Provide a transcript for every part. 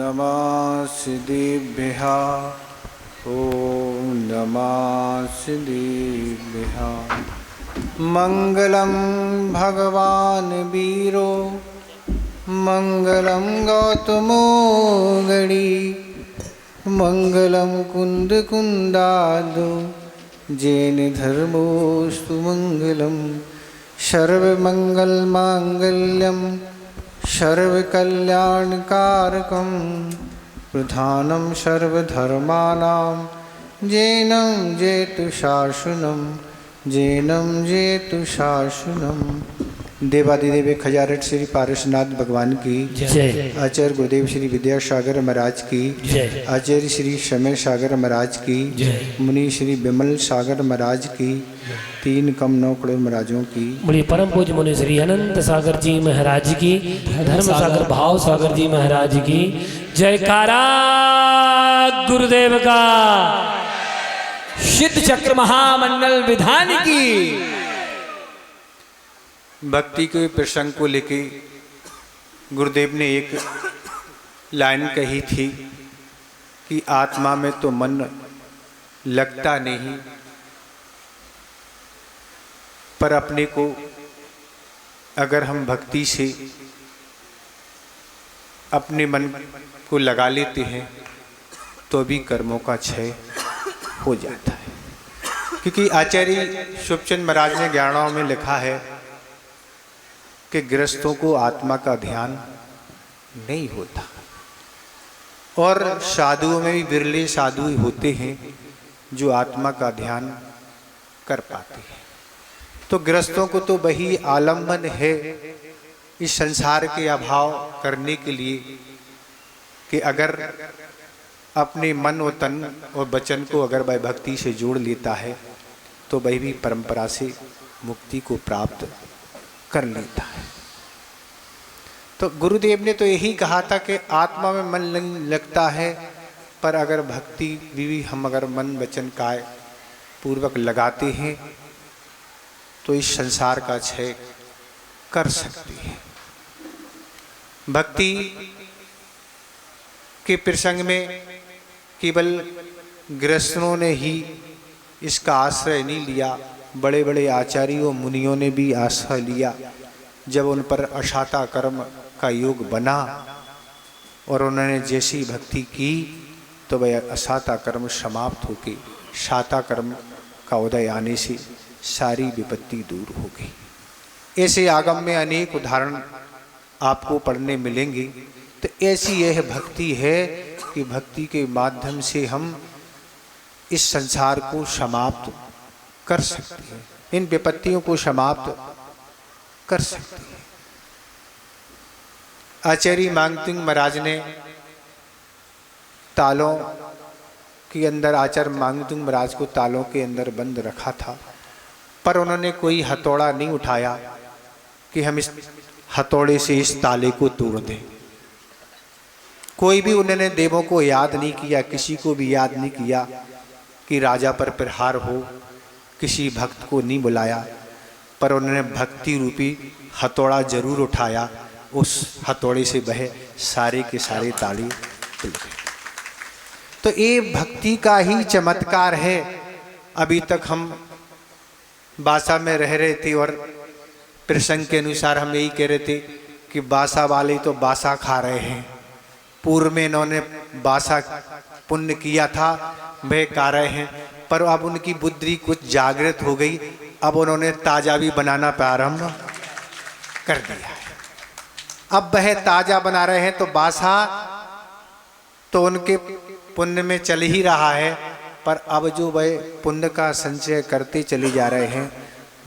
नमः सिद्धिभ्यः। ॐ नमः सिद्धिभ्यः। मंगलम भगवान वीरो मंगलम गौतमो गणी मंगलम कुंद कुंदादो जैन धर्मोस्तु मंगलम सर्वमंगल मांगल्यम सर्वकल्याणकारकम प्रधानम सर्वधर्माणां जैनं जेतु शासनम जैनम जेतु शासनम। देवादिदेव खजारट श्री पारसनाथ भगवान की जय। आचार्य गुरुदेव श्री विद्यासागर महाराज की जय। आचार्य श्री समय सागर महाराज की जय। मुनि श्री विमल सागर महाराज की 3 कम 9 करोड़ महाराजों की। बोलिए परम पूज्य मुनि श्री अनंत सागर जी महाराज की, धर्म सागर भाव सागर जी महाराज की जयकारा गुरुदेव का। सिद्ध चक्र महामंडल विधान की। भक्ति के प्रसंग को लेके गुरुदेव ने एक लाइन कही थी कि आत्मा में तो मन लगता नहीं, पर अपने को अगर हम भक्ति से अपने मन को लगा लेते हैं तो भी कर्मों का क्षय हो जाता है। क्योंकि आचार्य शुभचंद महाराज ने 11 में लिखा है कि गृहस्थों को आत्मा का ध्यान नहीं होता, और साधुओं में भी बिरले साधु होते हैं जो आत्मा का ध्यान कर पाते हैं। तो गृहस्थों को तो वही आलम्बन है इस संसार के अभाव करने के लिए कि अगर अपने मन और तन और वचन को अगर वह भक्ति से जोड़ लेता है तो वह भी परंपरा से मुक्ति को प्राप्त कर लेता है। तो गुरुदेव ने तो यही कहा था कि आत्मा में मन लगता है, पर अगर भक्ति भी हम अगर मन वचन काय पूर्वक लगाते हैं तो इस संसार का क्षय कर सकती है। भक्ति के प्रसंग में केवल गृहस्थों ने ही इसका आश्रय नहीं लिया, बड़े बड़े आचार्यों मुनियों ने भी आश्रय लिया। जब उन पर अशाता कर्म का योग बना और उन्होंने जैसी भक्ति की तो वह अशाता कर्म समाप्त होकर शाता कर्म का उदय आने से सारी विपत्ति दूर हो गई। ऐसे आगम में अनेक उदाहरण आपको पढ़ने मिलेंगे। तो ऐसी यह भक्ति है कि भक्ति के माध्यम से हम इस संसार को समाप्त कर सकते हैं, इन विपत्तियों को समाप्त कर सकते हैं। आचार्य मांगतिंग महाराज ने तालों के अंदर, आचार्य मांगतिंग महाराज को तालों के अंदर बंद रखा था, पर उन्होंने कोई हथौड़ा नहीं उठाया कि हम इस हथौड़े से इस ताले को तोड़ दें। कोई भी उन्होंने देवों को याद नहीं किया, किसी को भी याद नहीं किया कि राजा पर प्रहार हो, किसी भक्त को नहीं बुलाया, पर उन्होंने भक्ति रूपी हथौड़ा जरूर उठाया। उस हथौड़े से वह सारे के सारे ताले खुल गए। तो ये भक्ति का ही चमत्कार है। अभी तक हम बासा में रह रहे थे और प्रसंग के अनुसार हम यही कह रहे थे कि बासा वाले तो बासा खा रहे हैं। पूर्व में इन्होंने बासा पुण्य किया था, वह खा रहे हैं, पर अब उनकी बुद्धि कुछ जागृत हो गई। अब उन्होंने ताजा भी बनाना प्रारंभ कर दिया है। अब वह ताजा बना रहे हैं तो बासा तो उनके पुण्य में चल ही रहा है, पर अब जो वह पुण्य का संचय करते चले जा रहे हैं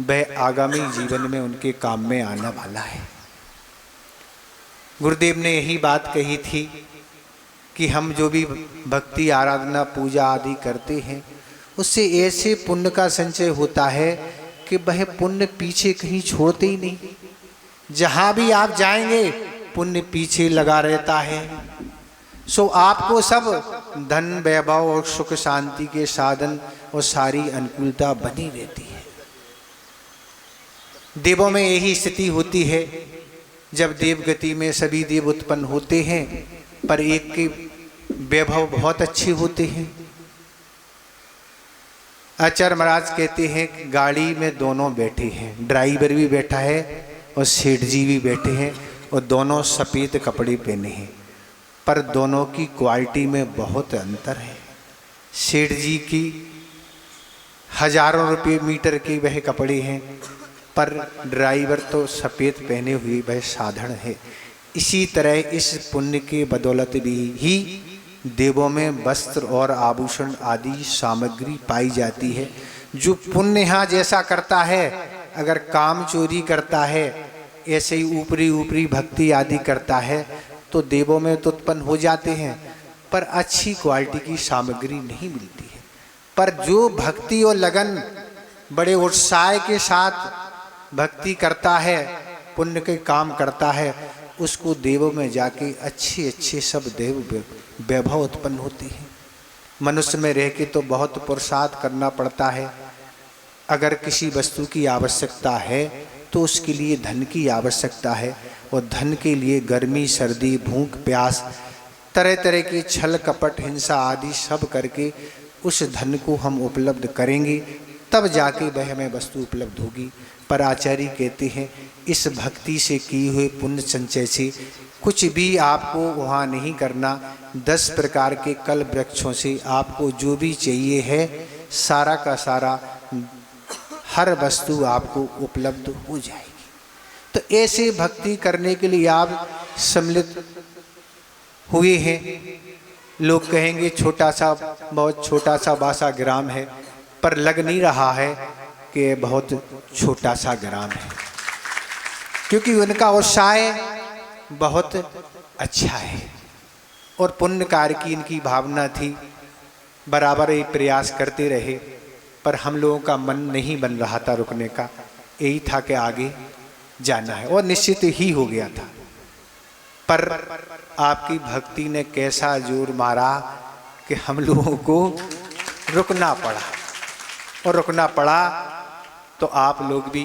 वह आगामी जीवन में उनके काम में आने वाला है। गुरुदेव ने यही बात कही थी कि हम जो भी भक्ति आराधना पूजा आदि करते हैं उससे ऐसे पुण्य का संचय होता है कि वह पुण्य पीछे कहीं छोड़ते ही नहीं। जहाँ भी आप जाएंगे पुण्य पीछे लगा रहता है। सो आपको सब धन वैभव और सुख शांति के साधन और सारी अनुकूलता बनी रहती है। देवों में यही स्थिति होती है। जब देवगति में सभी देव उत्पन्न होते हैं, पर एक के वैभव बहुत अच्छे होते हैं। आचार्य महाराज कहते हैं कि गाड़ी में दोनों बैठे हैं, ड्राइवर भी बैठा है और सेठ जी भी बैठे हैं, और दोनों सफ़ेद कपड़े पहने हैं, पर दोनों की क्वालिटी में बहुत अंतर है। सेठ जी की हजारों रुपये मीटर के वह कपड़े हैं, पर ड्राइवर तो सफ़ेद पहने हुए वह साधारण है। इसी तरह इस पुण्य के बदौलत भी ही देवों में वस्त्र और आभूषण आदि सामग्री पाई जाती है। जो पुण्य यहाँ जैसा करता है, अगर काम चोरी करता है, ऐसे ही ऊपरी ऊपरी भक्ति आदि करता है, तो देवों में तो उत्पन्न हो जाते हैं, पर अच्छी क्वालिटी की सामग्री नहीं मिलती है। पर जो भक्ति और लगन बड़े उत्साह के साथ भक्ति करता है, पुण्य के काम करता है, उसको देवों में जाके अच्छे अच्छे सब देव वैभव उत्पन्न होते हैं। मनुष्य में रह के तो बहुत पुरुषार्थ करना पड़ता है। अगर किसी वस्तु की आवश्यकता है तो उसके लिए धन की आवश्यकता है, और धन के लिए गर्मी सर्दी भूख प्यास तरह तरह के छल कपट हिंसा आदि सब करके उस धन को हम उपलब्ध करेंगे, तब जाके वह हमें वस्तु उपलब्ध होगी। पर आचार्य कहते हैं इस भक्ति से किए हुए पुण्य संचय से कुछ भी आपको वहाँ नहीं करना। 10 प्रकार के कल वृक्षों से आपको जो भी चाहिए है सारा का सारा हर वस्तु आपको उपलब्ध हो जाएगी। तो ऐसे भक्ति करने के लिए आप सम्मिलित हुए हैं। लोग कहेंगे छोटा सा, बहुत छोटा सा बासा ग्राम है, पर लग नहीं रहा है कि बहुत छोटा सा ग्राम है, क्योंकि उनका उत्साह बहुत अच्छा है और पुण्य कार्य की इनकी भावना थी। बराबर ये प्रयास करते रहे, पर हम लोगों का मन नहीं बन रहा था रुकने का। यही था कि आगे जाना है, और निश्चित ही हो गया था। पर आपकी भक्ति ने कैसा जोर मारा कि हम लोगों को रुकना पड़ा, और रुकना पड़ा तो आप लोग भी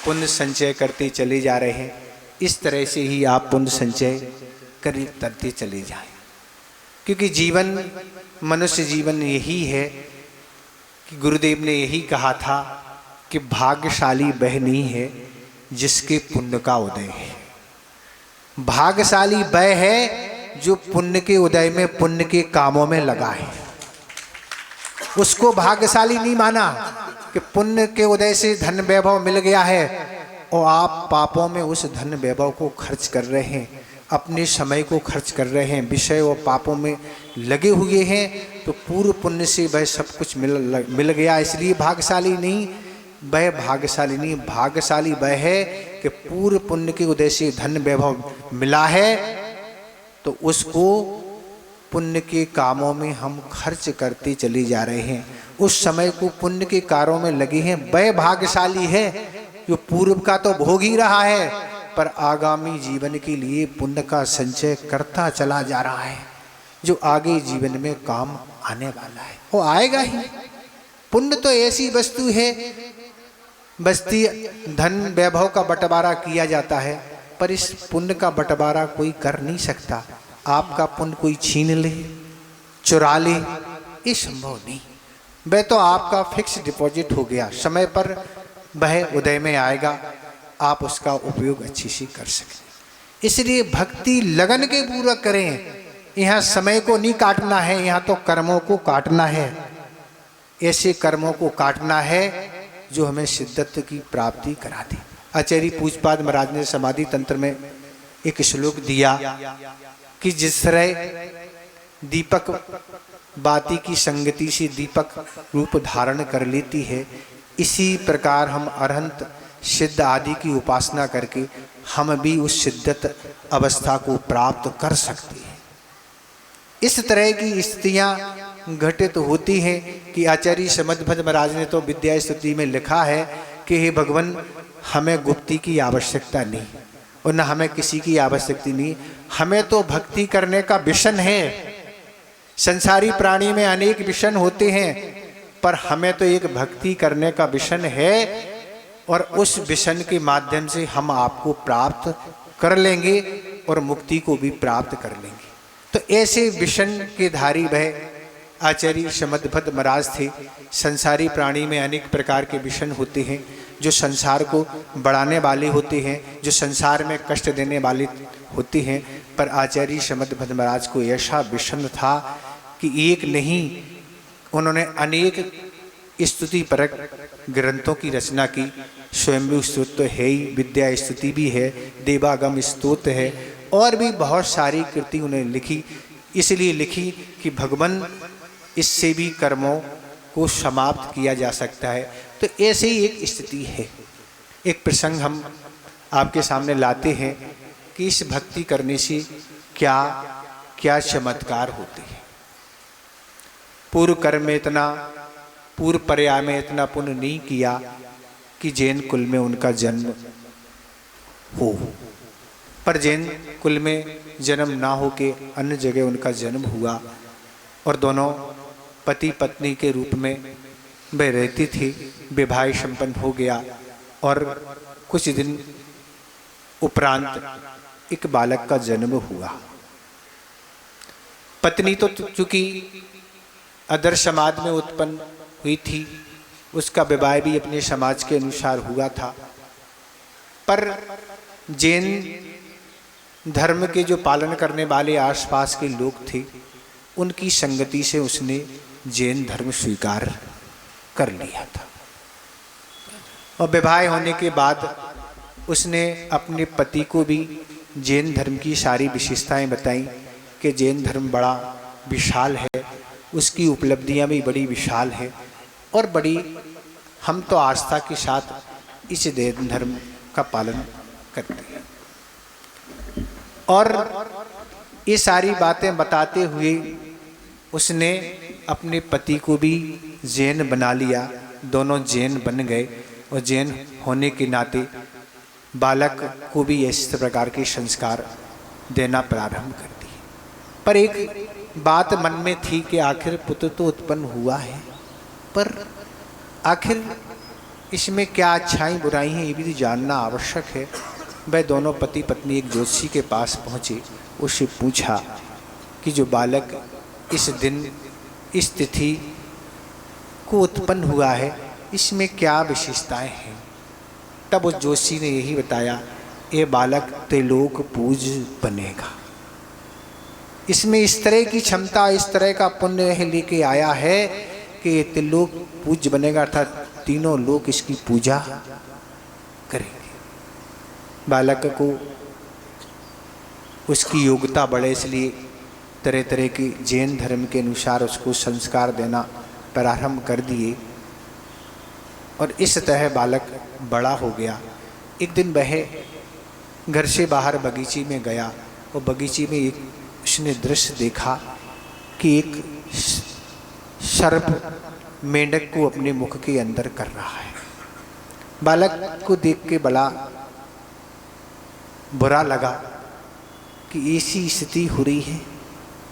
पुण्य संचय करते चले जा रहे हैं। इस तरह से ही आप पुण्य संचय करते चले जाएं, क्योंकि जीवन, मनुष्य जीवन यही है कि गुरुदेव ने यही कहा था कि भाग्यशाली वह नहीं है जिसके पुण्य का उदय है। भाग्यशाली वह है जो पुण्य के उदय में, पुण्य के कामों में लगा है। उसको भाग्यशाली नहीं माना कि पुण्य के उदय से धन वैभव मिल गया है और आप पापों में उस धन वैभव को खर्च कर रहे हैं, अपने समय को खर्च कर रहे हैं, विषय और पापों में लगे हुए हैं, तो पूर्व पुण्य से वह सब कुछ मिल गया, इसलिए भाग्यशाली नहीं। वह भाग्यशाली नहीं, भाग्यशाली वह है कि पूर्व पुण्य के उदय से धन वैभव मिला है, तो उसको पुण्य के कामों में हम खर्च करते चले जा रहे हैं। उस समय को पुण्य के कार्यों में लगे हैं, वह भाग्यशाली है जो पूर्व का तो भोग ही रहा है, पर आगामी जीवन के लिए पुण्य का संचय करता चला जा रहा है, जो आगे जीवन में काम आने वाला है। वो आएगा ही। पुण्य तो ऐसी वस्तु है, बस्ती धन वैभव का बंटवारा किया जाता है, पर इस पुण्य का बंटवारा कोई कर नहीं सकता। आपका पुण्य कोई छीन ले, चुरा ले, ये संभव नहीं। वह तो आपका फिक्स डिपॉजिट हो गया, समय पर वह उदय में आएगा, आप उसका उपयोग अच्छी से कर सकें। इसलिए भक्ति लगन के पूर्वक करें। यहाँ समय को नहीं काटना है, यहाँ तो कर्मों को काटना है। ऐसे कर्मों को काटना है जो हमें सिद्धत्व की प्राप्ति करा दे। आचार्य पूज्यपाद महाराज ने समाधि तंत्र में एक श्लोक दिया कि जिस तरह दीपक बाती की संगति से दीपक रूप धारण कर लेती है, इसी प्रकार हम अरहंत सिद्ध आदि की उपासना करके हम भी उस सिद्धत अवस्था को प्राप्त कर सकते हैं। इस तरह की स्थितियां घटित होती हैं कि आचार्य समदभद्र महाराज ने तो विद्या स्तुति में लिखा है कि हे भगवान, हमें गुप्ती की आवश्यकता नहीं और न हमें किसी की आवश्यकता नहीं, हमें तो भक्ति करने का विषन है। संसारी प्राणी में अनेक विषन होते हैं, पर हमें तो एक भक्ति करने का विषन है, और उस विषन के माध्यम से हम आपको प्राप्त कर लेंगे और मुक्ति को भी प्राप्त कर लेंगे। तो ऐसे विषण के धारी वह आचार्य समदभद महाराज थे। संसारी प्राणी में अनेक प्रकार के विषण होते हैं जो संसार को बढ़ाने वाले होते हैं, जो संसार में कष्ट देने वाले होते हैं। पर आचार्य समदभद महाराज को ऐसा विषण था कि एक नहीं, उन्होंने अनेक स्तुति परक ग्रंथों की रचना की। स्वयंभू स्तोत्र तो है ही, विद्या स्तुति भी है, देवागम स्तोत्र है, और भी बहुत सारी कृति उन्होंने लिखी। इसलिए लिखी कि भगवान इससे भी कर्मों को समाप्त किया जा सकता है। तो ऐसे ही एक स्थिति है। एक प्रसंग हम आपके सामने लाते हैं कि इस भक्ति करने से क्या क्या चमत्कार होते हैं। पूर्व कर्म में इतना, पूर्व पर्याय में इतना पुण्य नहीं किया कि जैन कुल में उनका जन्म हो, पर जैन कुल में जन्म ना हो के अन्य जगह उनका जन्म हुआ और दोनों पति पत्नी के रूप में वे रहती थी। विवाह संपन्न हो गया और कुछ दिन उपरांत एक बालक का जन्म हुआ। पत्नी तो चूंकि अदर समाज में उत्पन्न हुई थी, उसका विवाह भी अपने समाज के अनुसार हुआ था। पर जैन धर्म के जो पालन करने वाले आसपास के लोग थे, उनकी संगति से उसने जैन धर्म स्वीकार कर लिया था। और विवाह होने के बाद उसने अपने पति को भी जैन धर्म की सारी विशेषताएं बताई कि जैन धर्म बड़ा विशाल है, उसकी उपलब्धियां भी बड़ी विशाल है और बड़ी, हम तो आस्था के साथ इस जैन धर्म का पालन करते हैं। और ये सारी बातें बताते हुए उसने अपने पति को भी जैन बना लिया। दोनों जैन बन गए और जैन होने के नाते बालक को भी इस प्रकार के संस्कार देना प्रारंभ कर दिए। पर एक बात मन में थी कि आखिर पुत्र तो उत्पन्न हुआ है, पर आखिर इसमें क्या अच्छाई बुराई है ये भी तो जानना आवश्यक है। वह दोनों पति पत्नी एक ज्योतिषी के पास पहुँचे, उससे पूछा कि जो बालक इस दिन इस तिथि को उत्पन्न हुआ है, इसमें क्या विशेषताएं हैं। तब उस जोशी ने यही बताया, ये बालक त्रिलोक पूज बनेगा। इसमें इस तरह की क्षमता, इस तरह का पुण्य लेके आया है कि त्रिलोक पूज बनेगा, अर्थात तीनों लोग इसकी पूजा करेंगे। बालक को उसकी योग्यता बढ़े, इसलिए तरह तरह के जैन धर्म के अनुसार उसको संस्कार देना प्रारंभ कर दिए और इस तरह बालक बड़ा हो गया। एक दिन वह घर से बाहर बगीचे में गया और बगीचे में एक उसने दृश्य देखा कि एक सर्प मेंढक को अपने मुख के अंदर कर रहा है। बालक को देख के बड़ा बुरा लगा कि ऐसी स्थिति हो रही है।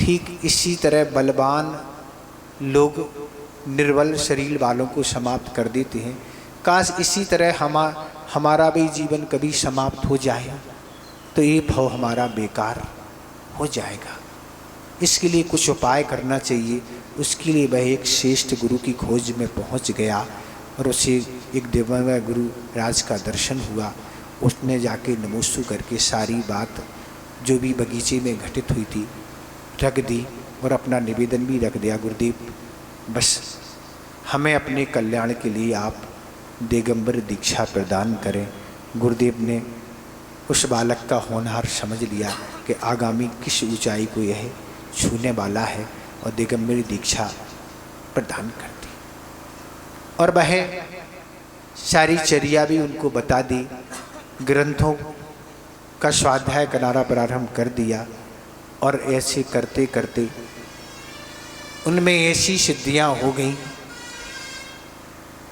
ठीक इसी तरह बलवान लोग निर्बल शरीर वालों को समाप्त कर देते हैं। काश इसी तरह हमारा भी जीवन कभी समाप्त हो जाए तो ये भाव हमारा बेकार हो जाएगा। इसके लिए कुछ उपाय करना चाहिए। उसके लिए वह एक श्रेष्ठ गुरु की खोज में पहुंच गया और उसे एक दिव्य गुरु राज का दर्शन हुआ। उसने जाके नमोस्तु करके सारी बात जो भी बगीचे में घटित हुई थी रख दी और अपना निवेदन भी रख दिया, गुरुदेव बस हमें अपने कल्याण के लिए आप दिगंबर दीक्षा प्रदान करें। गुरुदेव ने उस बालक का होनहार समझ लिया कि आगामी किस ऊंचाई को यह छूने वाला है और दिगंबर दीक्षा प्रदान कर दी। और वह सारी चर्या भी उनको बता दी, ग्रंथों का स्वाध्याय कराना प्रारंभ कर दिया और ऐसे करते करते उनमें ऐसी सिद्धियां हो गई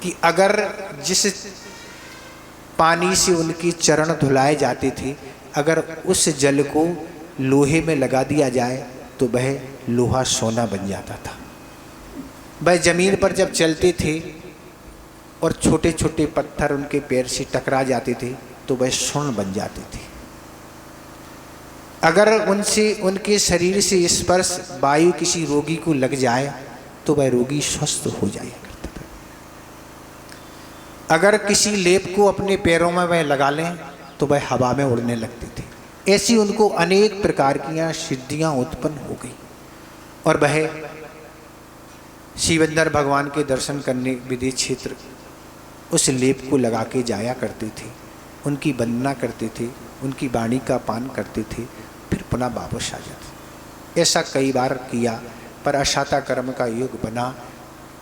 कि अगर जिस पानी से उनके चरण धुलाए जाते थे, अगर उस जल को लोहे में लगा दिया जाए तो वह लोहा सोना बन जाता था। वह जमीन पर जब चलते थे और छोटे छोटे पत्थर उनके पैर से टकरा जाते थे तो वह स्वर्ण बन जाते थे। अगर उनसे उनके शरीर से स्पर्श वायु किसी रोगी को लग जाए तो वह रोगी स्वस्थ हो जाया करता था। अगर किसी लेप को अपने पैरों में वह लगा लें तो वह हवा में उड़ने लगते थे। ऐसी उनको अनेक प्रकार की सिद्धियां उत्पन्न हो गई और वह शिवेंद्र भगवान के दर्शन करने विदेश क्षेत्र उस लेप को लगा के जाया करते थे, उनकी वंदना करते थे, उनकी वाणी का पान करते थे, फिर पुनः वापस आ जाते। ऐसा कई बार किया, पर अशाता कर्म का योग बना।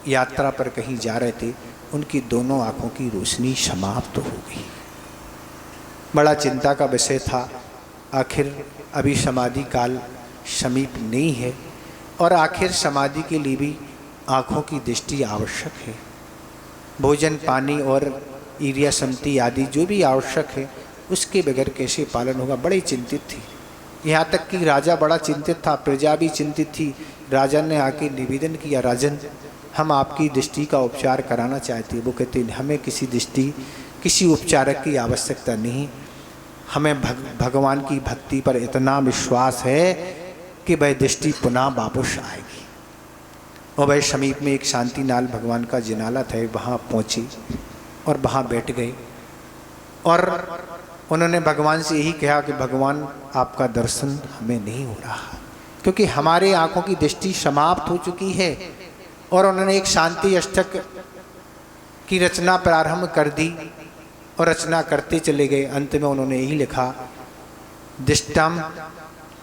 यात्रा पर कहीं जा रहे थे, उनकी दोनों आँखों की रोशनी समाप्त हो गई। बड़ा चिंता का विषय था, आखिर अभी समाधि काल समीप नहीं है और आखिर समाधि के लिए भी आँखों की दृष्टि आवश्यक है। भोजन पानी और ईर्या समति आदि जो भी आवश्यक है उसके बगैर कैसे पालन होगा। बड़ी चिंतित थी, यहाँ तक कि राजा बड़ा चिंतित था, प्रजा भी चिंतित थी। राजा ने आके निवेदन किया, राजन हम आपकी दृष्टि का उपचार कराना चाहते हैं। वो कहते हमें किसी उपचारक की आवश्यकता नहीं, हमें भगवान की भक्ति पर इतना विश्वास है कि वह दृष्टि पुनः वापस आएगी। और वह समीप में एक शांतिनाल भगवान का जिनाला था, वहाँ पहुँचे और वहाँ बैठ गए और उन्होंने भगवान से यही कहा कि भगवान आपका दर्शन हमें नहीं हो रहा क्योंकि हमारे आँखों की दृष्टि समाप्त हो चुकी है। और उन्होंने एक शांति अष्टक की रचना प्रारंभ कर दी और रचना करते चले गए। अंत में उन्होंने यही लिखा, दृष्टाम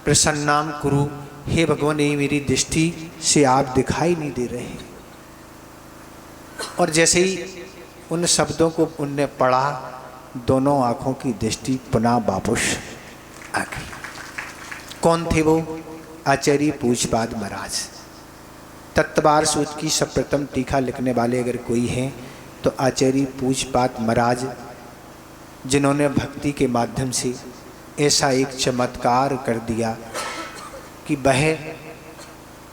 प्रसन्नाम कुरु, हे भगवान ये मेरी दृष्टि से आप दिखाई नहीं दे रहे। और जैसे ही उन शब्दों को उनने पढ़ा, दोनों आँखों की दृष्टि पुनः वापस आ गई। कौन थे वो? आचार्य पूज्यपाद महाराज। तत्वार सूत्र की सप्रथम टीका लिखने वाले अगर कोई हैं तो आचार्य पूज्यपाद महाराज, जिन्होंने भक्ति के माध्यम से ऐसा एक चमत्कार कर दिया कि वह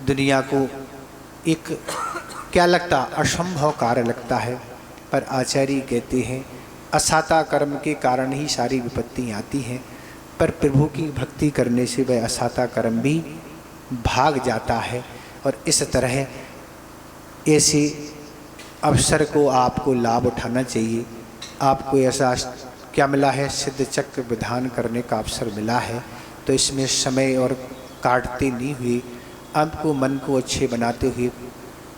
दुनिया को एक क्या लगता, असंभव कार्य लगता है। पर आचार्य कहते हैं असाता कर्म के कारण ही सारी विपत्ति आती हैं, पर प्रभु की भक्ति करने से वह असाता कर्म भी भाग जाता है। और इस तरह ऐसे अवसर को आपको लाभ उठाना चाहिए। आपको ऐसा क्या मिला है, सिद्ध चक्र विधान करने का अवसर मिला है, तो इसमें समय और काटते नहीं हुए आपको मन को अच्छे बनाते हुए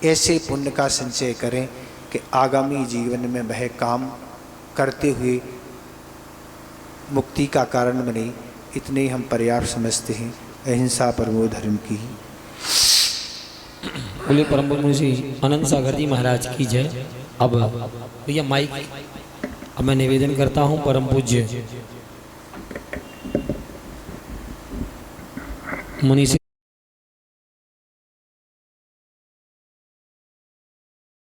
ऐसे पुण्य का संचय करें कि आगामी जीवन में वह काम करते हुए मुक्ति का कारण बने। इतने हम पर्याप्त समझते हैं। अहिंसा परमो धर्म की। बोले परम पूज्य श्री आनंद सागर जी महाराज की जय। अब भैया माइक, अब मैं निवेदन करता हूँ परम पूज्य मुनि